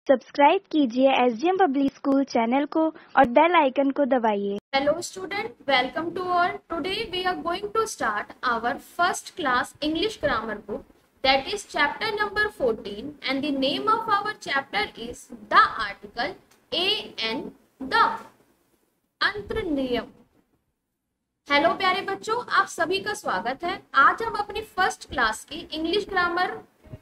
Subscribe कीजिए SGM public school channel को और बेल आइकन को दबाइए। Hello student, welcome to all. Today we are going to start our first class English grammar book, that is chapter number 14, and the name of our chapter is the article an, the अंतर्नियम। Hello प्यारे बच्चों, आप सभी का स्वागत है। आज हम अपनी फर्स्ट क्लास की इंग्लिश ग्रामर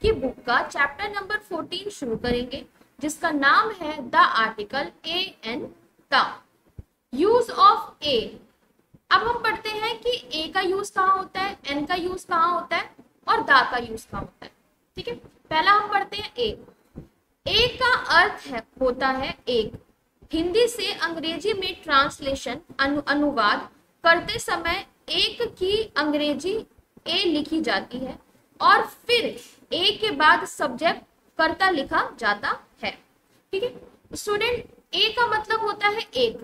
की बुक का चैप्टर नंबर 14 शुरू करेंगे, जिसका नाम है the article an, the use of a. अब हम पढ़ते हैं कि ए का यूज कहाँ होता है, एन का यूज कहाँ होता है और द का यूज कहाँ होता है। ठीक है, पहला हम पढ़ते हैं ए। ए का अर्थ होता है एक। हिंदी से अंग्रेजी में ट्रांसलेशन अनुवाद करते समय एक की अंग्रेजी ए लिखी जाती है और फिर ए के बाद सब्जेक्ट कर्ता लिखा जाता है। ठीक है स्टूडेंट, ए का मतलब होता है एक।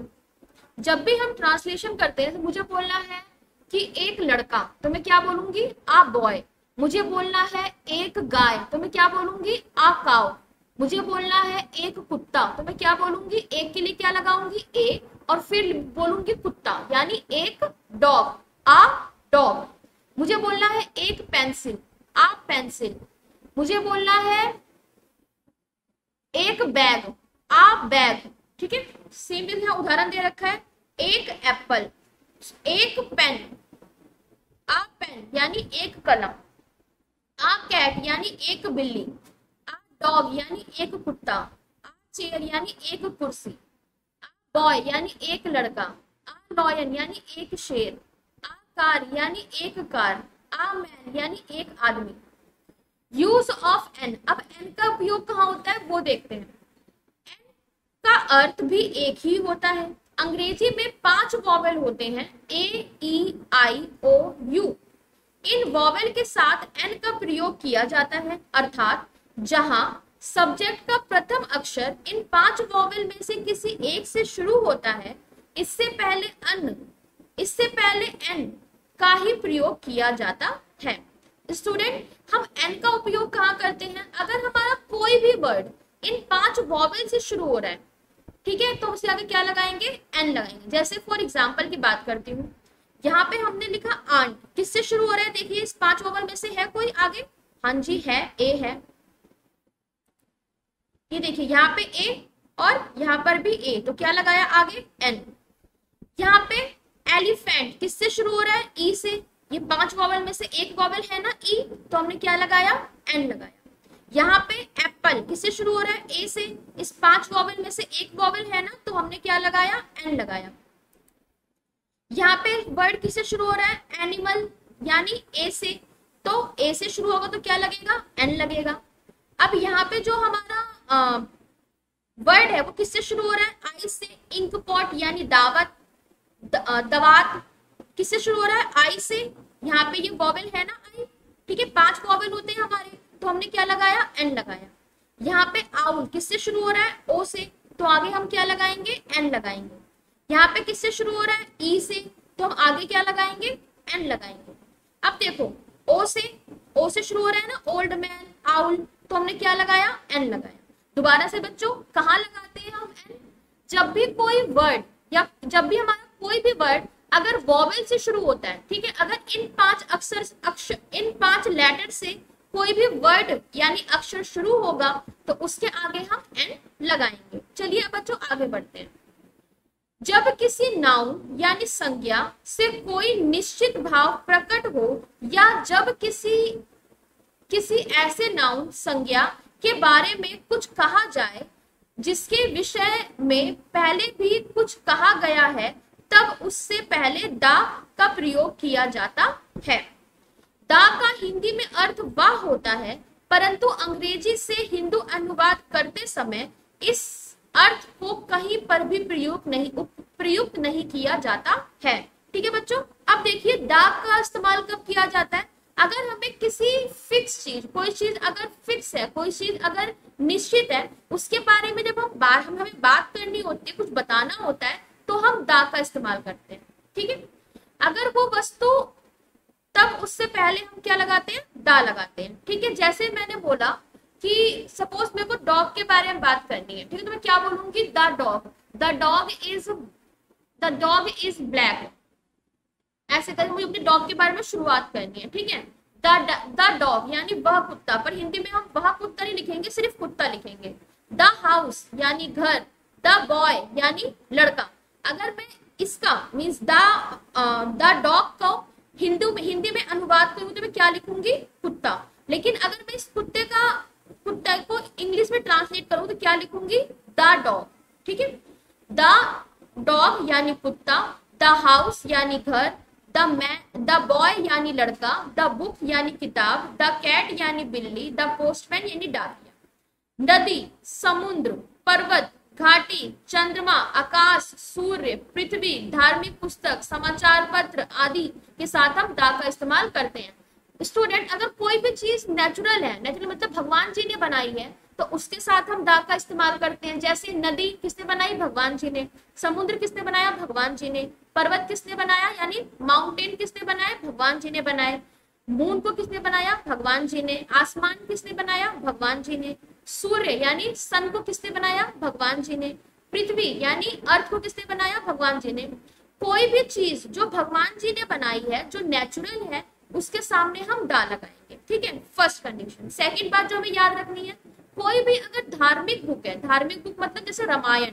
जब भी हम ट्रांसलेशन करते हैं तो मुझे बोलना है कि एक लड़का, तो मैं क्या बोलूंगी, आ बॉय। मुझे बोलना है एक गाय, तो मैं क्या बोलूंगी, आ काउ। मुझे बोलना है एक कुत्ता, तो मैं क्या बोलूंगी, एक के लिए क्या लगाऊंगी, ए, और फिर बोलूंगी कुत्ता, यानी एक डॉग, आ डॉग। मुझे बोलना है एक पेंसिल, आ पेंसिल। मुझे बोलना है एक बैग, आ बैग। ठीक है, सेम यहाँ उदाहरण दे रखा है, एक एप्पल, एक पेन, आ पेन यानी एक कलम, आ कैट यानी एक बिल्ली, आ डॉग यानी एक कुत्ता, आ चेयर यानी एक कुर्सी, आ बॉय यानी एक लड़का, आ लॉयन यानी एक शेर, आ कार यानी एक कार, आ मैन यानी एक आदमी। Use of an. अब एन का उपयोग कहाँ होता है वो देखते हैं। एन का अर्थ भी एक ही होता है। अंग्रेजी में 5 वॉवेल होते हैं, ए, ई, आई, ओ, यू। इन वॉवेल के साथ एन का प्रयोग किया जाता है, अर्थात जहां सब्जेक्ट का प्रथम अक्षर इन 5 वॉवेल में से किसी एक से शुरू होता है, इससे पहले एन का ही प्रयोग किया जाता है। स्टूडेंट, हम एन का उपयोग कहाँ करते हैं, अगर हमारा कोई भी वर्ड इन 5 वॉवेल से शुरू हो रहा है, ठीक है, तो उससे आगे क्या लगाएंगे, एन लगाएंगे। जैसे फॉर एग्जाम्पल की बात करती हूँ, यहाँ पे हमने लिखा आंट, किससे शुरू हो रहा है, देखिए इस 5 वॉवेल में से है कोई आगे, हाँ जी है, ए है। ये देखिए यहाँ पे ए और यहाँ पर भी ए, तो क्या लगाया आगे, एन। यहाँ पे एलिफेंट किससे शुरू हो रहा है, ई से। ये 5 वॉवेल में से एक वॉवेल है ना, ई, तो हमने क्या लगाया, एन लगाया। यहाँ पे एप्पल किससे शुरू हो रहा है, ए से। इस 5 वॉवेल में से एक वॉवेल है ना, तो हमने क्या लगाया, एन लगाया। यहाँ पे वर्ड किससे शुरू हो रहा है, एनिमल, यानी ए से, तो ए से शुरू होगा तो क्या लगेगा, एन लगेगा। अब यहाँ पे जो हमारा वर्ड है वो किससे शुरू हो रहा है, आई से। इंक पॉट यानी दावत, दवात किससे शुरू हो रहा है, आई से। यहाँ पे ये वॉवेल है ना, आई। ठीक है, 5 वॉवेल होते हैं हमारे, तो हमने क्या लगाया, एन लगाया। यहाँ पे आउल किससे शुरू हो रहा है, ओ से, तो आगे हम क्या लगाएंगे, एन लगाएंगे। यहाँ पे किससे शुरू हो रहा है, ई से, तो हम आगे क्या लगाएंगे, एन लगाएंगे। अब देखो ओ से शुरू हो रहा है ना, ओल्ड मैन, आउल, तो हमने क्या लगाया, एन लगाया। दोबारा से बच्चों, कहाँ लगाते हैं हम एन, जब भी कोई वर्ड या जब भी हमारा कोई भी वर्ड अगर वॉवेल से शुरू होता है, ठीक है, अगर इन 5 लेटर से कोई भी वर्ड यानी अक्षर शुरू होगा तो उसके आगे हम एन लगाएंगे। चलिए अब बच्चों आगे बढ़ते हैं। जब किसी नाउन यानी संज्ञा से कोई निश्चित भाव प्रकट हो, या जब किसी ऐसे नाउन संज्ञा के बारे में कुछ कहा जाए जिसके विषय में पहले भी कुछ कहा गया है, तब उससे पहले द का प्रयोग किया जाता है। द का हिंदी में अर्थ वह होता है, परंतु अंग्रेजी से हिंदू अनुवाद करते समय इस अर्थ को कहीं पर भी प्रयुक्त नहीं किया जाता है। ठीक है बच्चों, अब देखिए द का इस्तेमाल कब किया जाता है, अगर हमें किसी फिक्स चीज, कोई चीज अगर फिक्स है, कोई चीज अगर निश्चित है, उसके बारे में जब हमें बात करनी होती है, कुछ बताना होता है, तो हम द का इस्तेमाल करते हैं। ठीक है, अगर वो वस्तु, तब उससे पहले हम क्या लगाते हैं, द लगाते हैं। ठीक है, जैसे मैंने बोला कि सपोज मेरे को डॉग के बारे में बात करनी है, ठीक है, तो मैं क्या बोलूंगी, the dog, the dog is black, ऐसे करके मुझे अपने डॉग के बारे में शुरुआत करनी है, ठीक है। द डॉग यानी वह कुत्ता, पर हिंदी में हम वह कुत्ता नहीं लिखेंगे, सिर्फ कुत्ता लिखेंगे। द हाउस यानी घर, द बॉय यानी लड़का। अगर मैं इसका मीन्स द डॉग को हिंदी में अनुवाद करूँ तो मैं क्या लिखूंगी, कुत्ता। लेकिन अगर मैं इस कुत्ते को इंग्लिश में ट्रांसलेट करूँ तो क्या लिखूंगी, द डॉग, ठीक है। द डॉग यानी कुत्ता, द हाउस यानी घर, द बॉय यानी लड़का, द बुक यानी किताब, द कैट यानी बिल्ली, द पोस्टमैन यानी डाकिया। नदी, समुद्र, पर्वत, घाटी, चंद्रमा, आकाश, सूर्य, पृथ्वी, धार्मिक पुस्तक, समाचार पत्र आदि के साथ हम दा का इस्तेमाल करते हैं। स्टूडेंट, अगर कोई भी चीज नेचुरल है, नेचुरल मतलब भगवान जी ने बनाई है, तो उसके साथ हम दा का इस्तेमाल करते हैं। जैसे नदी किसने बनाई, भगवान जी ने। समुद्र किसने बनाया, भगवान जी ने। पर्वत किसने बनाया, यानी माउंटेन किसने बनाया, भगवान जी ने बनाए। मून को किसने बनाया, भगवान जी ने। आसमान किसने बनाया, भगवान जी ने। सूर्य यानी सन को किसने बनाया, भगवान जी ने। पृथ्वी यानी अर्थ को किसने बनाया, भगवान जी ने। कोई भी चीज जो भगवान जी ने बनाई है, जो नेचुरल है, उसके सामने हम दा लगाएंगे, ठीक है, फर्स्ट कंडीशन। सेकंड बात जो हमें याद रखनी है, कोई भी अगर धार्मिक बुक है, धार्मिक बुक मतलब जैसे रामायण,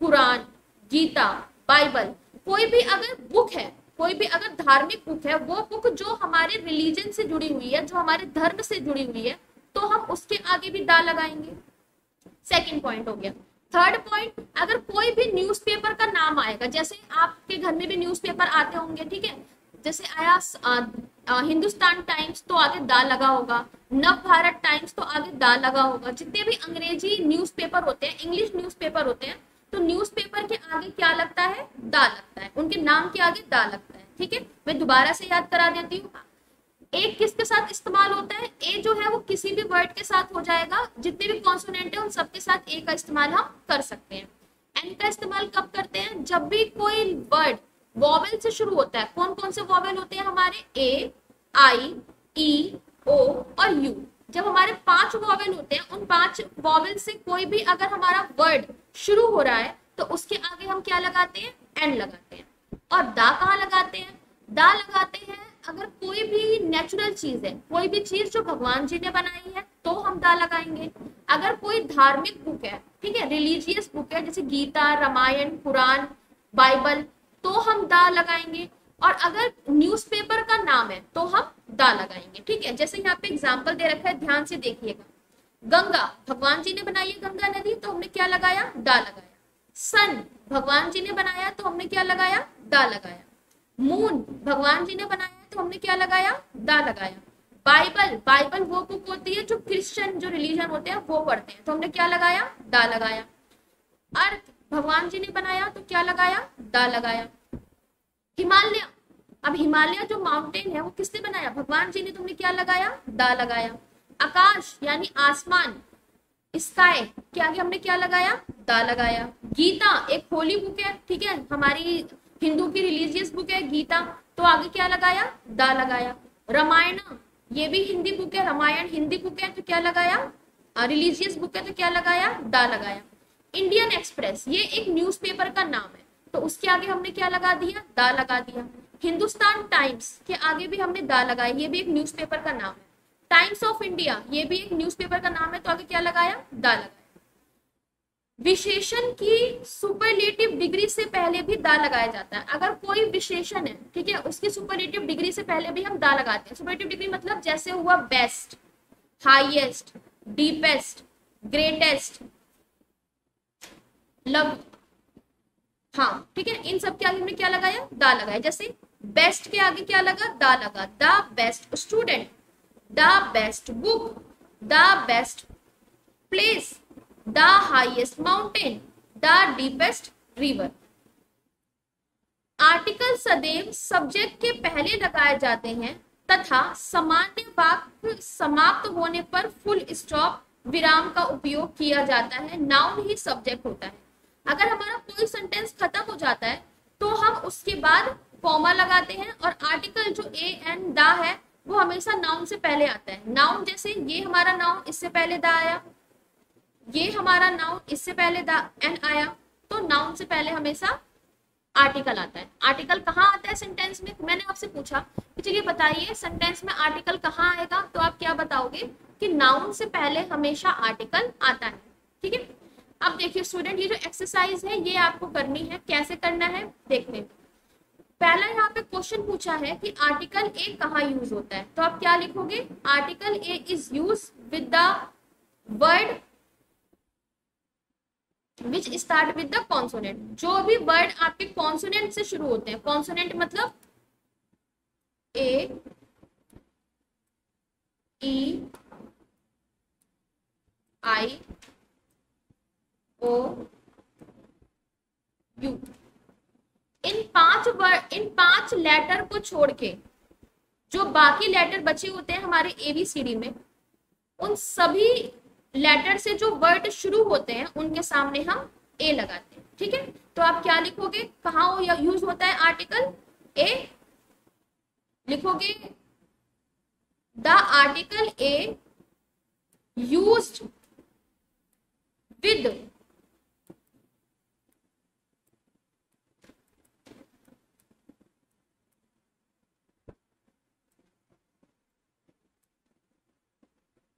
कुरान, गीता, बाइबल, कोई भी अगर बुक है, कोई भी अगर धार्मिक बुक है, वो बुक जो हमारे रिलीजन से जुड़ी हुई है, जो हमारे धर्म से जुड़ी हुई है, तो हम उसके आगे भी दा लगाएंगे। सेकंड पॉइंट हो गया। थर्ड पॉइंट, अगर कोई भी न्यूज़पेपर का नाम आएगा, जैसे आपके घर में भी न्यूज़पेपर आते होंगे, ठीक है, जैसे आया हिंदुस्तान टाइम्स तो आगे दा लगा होगा, नव भारत टाइम्स तो आगे दा लगा होगा। जितने भी अंग्रेजी न्यूज़पेपर होते हैं, इंग्लिश न्यूज़पेपर होते हैं, तो न्यूज़पेपर के आगे क्या लगता है, दा लगता है, उनके नाम के आगे दा लगता है, ठीक है। मैं दोबारा से याद करा देती हूँ। ए किसके साथ इस्तेमाल होता है, ए जो है वो किसी भी वर्ड के साथ हो जाएगा, जितने भी कॉन्सोनेंट है उन सबके साथ ए का इस्तेमाल हम कर सकते हैं। एन का इस्तेमाल कब करते हैं, जब भी कोई वर्ड वॉवेल से शुरू होता है। कौन कौन से वॉवेल होते हैं हमारे, ए, आई, ई, ओ और यू। जब हमारे 5 वॉवेल होते हैं, उन 5 वॉवेल से कोई भी अगर हमारा वर्ड शुरू हो रहा है, तो उसके आगे हम क्या लगाते हैं, एन लगाते हैं। और दा कहाँ लगाते हैं, दा लगाते हैं अगर कोई भी नेचुरल चीज है, कोई भी चीज जो भगवान जी ने बनाई है, तो हम दा लगाएंगे। अगर कोई धार्मिक बुक है, ठीक है, रिलीजियस बुक है, जैसे गीता, रामायण, कुरान, बाइबल, तो हम दा लगाएंगे। और अगर न्यूज़पेपर का नाम है, तो हम दा लगाएंगे, ठीक है। जैसे यहाँ पे एग्जाम्पल दे रखा है, ध्यान से देखिएगा। गंगा, भगवान जी ने बनाई है गंगा नदी, तो हमने क्या लगाया, दा लगाया। सन, भगवान जी ने बनाया, तो हमने क्या लगाया, दा लगाया। मून, भगवान जी ने बनाया, तो हमने क्या लगाया, दा लगाया। बाइबल वो बुक होती है जो क्रिश्चियन जो रिलीजन होते हैं वो पढ़ते हैं, तो हमने क्या लगाया, दा लगाया। अर्थ, भगवान जी ने बनाया, तो क्या लगाया, दा लगाया। हिमालय, अब हिमालय जो माउंटेन है वो किसने बनाया, भगवान जी ने, तुमने क्या लगाया, दा लगाया। आकाश यानी आसमान, स्काई के आगे हमने क्या लगाया, दा लगाया। गीता एक होली बुक है, ठीक है, हमारी हिंदू की रिलीजियस बुक है गीता, तो आगे क्या लगाया, दा लगाया। रामायण ये भी हिंदी बुक है, रामायण हिंदी बुक है, तो क्या लगाया, रिलीजियस बुक है, तो क्या लगाया, दा लगाया। इंडियन एक्सप्रेस ये एक न्यूज़पेपर का नाम है, तो उसके आगे हमने क्या लगा दिया, दा लगा दिया। हिंदुस्तान टाइम्स के आगे भी हमने दा लगाया, ये भी एक न्यूज़पेपर का नाम है। टाइम्स ऑफ इंडिया ये भी एक न्यूज़पेपर का नाम है, तो आगे क्या लगाया, दा लगाया। विशेषण की सुपरलेटिव डिग्री से पहले भी दा लगाया जाता है। अगर कोई विशेषण है, ठीक है, उसकी सुपरलेटिव डिग्री से पहले भी हम दा लगाते हैं। सुपरलेटिव डिग्री मतलब जैसे हुआ best, highest, deepest, greatest, love, हाँ ठीक है, इन सब के आगे हमने क्या लगाया, दा लगाया। जैसे बेस्ट के आगे क्या लगा, दा लगा, the best student, the best book, the best place, the highest mountain, the deepest river. Article सदैव सब्जेक्ट के पहले लगाए जाते हैं तथा सामान्य वाक्य समाप्त होने पर फुल स्टॉप विराम का उपयोग किया जाता है। नाउन ही सब्जेक्ट होता है। अगर हमारा कोई सेंटेंस खत्म हो जाता है तो हम उसके बाद कॉमा लगाते हैं और आर्टिकल जो ए एन दा है वो हमेशा नाउन से पहले आता है। नाउन जैसे ये हमारा नाउन, इससे पहले द आया, ये हमारा नाउन, इससे पहले द एन आया, तो नाउन से पहले हमेशा आर्टिकल आता है। आर्टिकल कहाँ आता है सेंटेंस में? मैंने आपसे पूछा कि चलिए बताइए सेंटेंस में आर्टिकल कहाँ आएगा, तो आप क्या बताओगे कि नाउन से पहले हमेशा आर्टिकल आता है। ठीक है, अब देखिए स्टूडेंट, ये जो एक्सरसाइज है ये आपको करनी है। कैसे करना है देखते हैं। पहला यहाँ पे क्वेश्चन पूछा है कि आर्टिकल ए कहाँ यूज होता है, तो आप क्या लिखोगे? Article a is use with the word which start with the consonant. जो भी वर्ड आपके कॉन्सोनेंट से शुरू होते हैं, कॉन्सोनेंट मतलब ए, ई, आई, ओ, यू, इन पांच लेटर को छोड़ के जो बाकी लेटर बचे होते हैं हमारे एबीसीडी में, उन सभी लेटर से जो वर्ड शुरू होते हैं उनके सामने हम ए लगाते हैं। ठीक है, तो आप क्या लिखोगे? कहाँ यूज होता है आर्टिकल? ए लिखोगे, the article a used with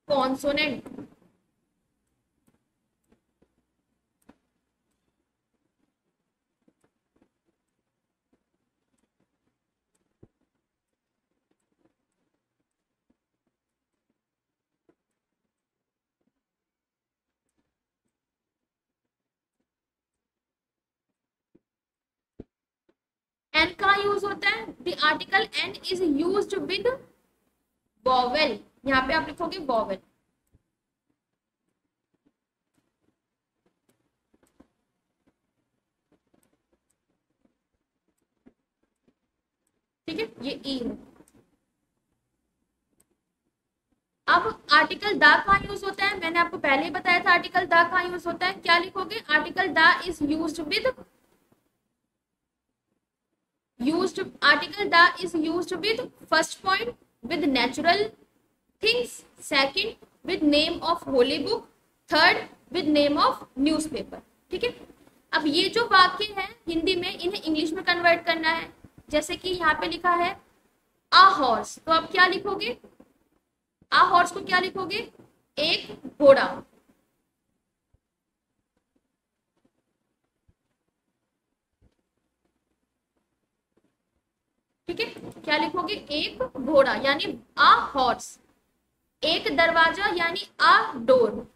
consonant. An कहाँ यूज होता है? The article an is used with vowel. यहाँ पे आप लिखोगे वॉवेल। ठीक है, ये ई है। अब आर्टिकल द कहाँ यूज होता है? मैंने आपको पहले ही बताया था आर्टिकल द कहाँ यूज होता है। क्या लिखोगे? Article the is used with first point with natural things, second with name of Holi book, third with name of newspaper. ठीक है, अब ये जो वाक्य है हिंदी में, इन्हें इंग्लिश में कन्वर्ट करना है। जैसे कि यहाँ पे लिखा है आ हॉर्स, तो आप क्या लिखोगे? आ हॉर्स को क्या लिखोगे? एक घोड़ा। ठीक है, क्या लिखोगे? एक घोड़ा यानी आ हॉर्स। एक दरवाजा यानी आ डोर।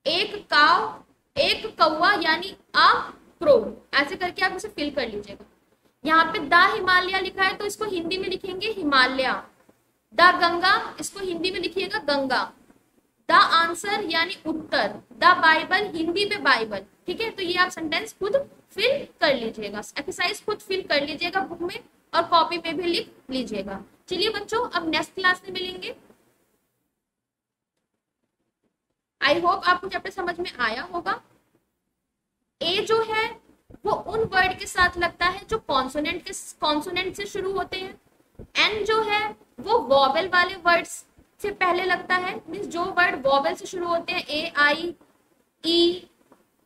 एक काव, एक कौवा यानी आ क्रो। ऐसे करके आप इसे फिल कर लीजिएगा। यहाँ पे द हिमालय लिखा है तो इसको हिंदी में लिखेंगे हिमालय। द गंगा, इसको हिंदी में लिखिएगा गंगा। द आंसर यानी उत्तर। द बाइबल, हिंदी में बाइबल। ठीक है, तो ये आप सेंटेंस खुद फिल कर लीजिएगा, एक्सरसाइज खुद फिल कर लीजिएगा बुक में और कॉपी पे भी लिख लीजिएगा। चलिए बच्चों, अब नेक्स्ट क्लास में मिलेंगे। आई होप आपको चैप्टर समझ में आया होगा। ए जो है वो उन वर्ड के साथ लगता है जो कॉन्सोनेंट से शुरू होते हैं। एन जो है वो वॉवेल वाले वर्ड्स से पहले लगता है, मीन्स जो वर्ड वॉवेल से शुरू होते हैं, ए, आई, ई,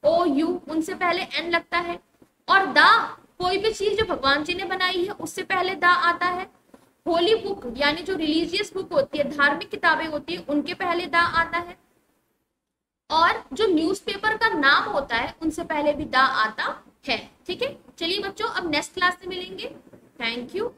ओ, यू, उनसे पहले एन लगता है। और द, कोई भी चीज जो भगवान जी ने बनाई है उससे पहले द आता है। होली बुक यानी जो रिलीजियस बुक होती है, धार्मिक किताबें होती है, उनके पहले द आता है। और जो न्यूज़पेपर का नाम होता है उनसे पहले भी द आता है। ठीक है, चलिए बच्चों, अब नेक्स्ट क्लास में मिलेंगे। Thank you.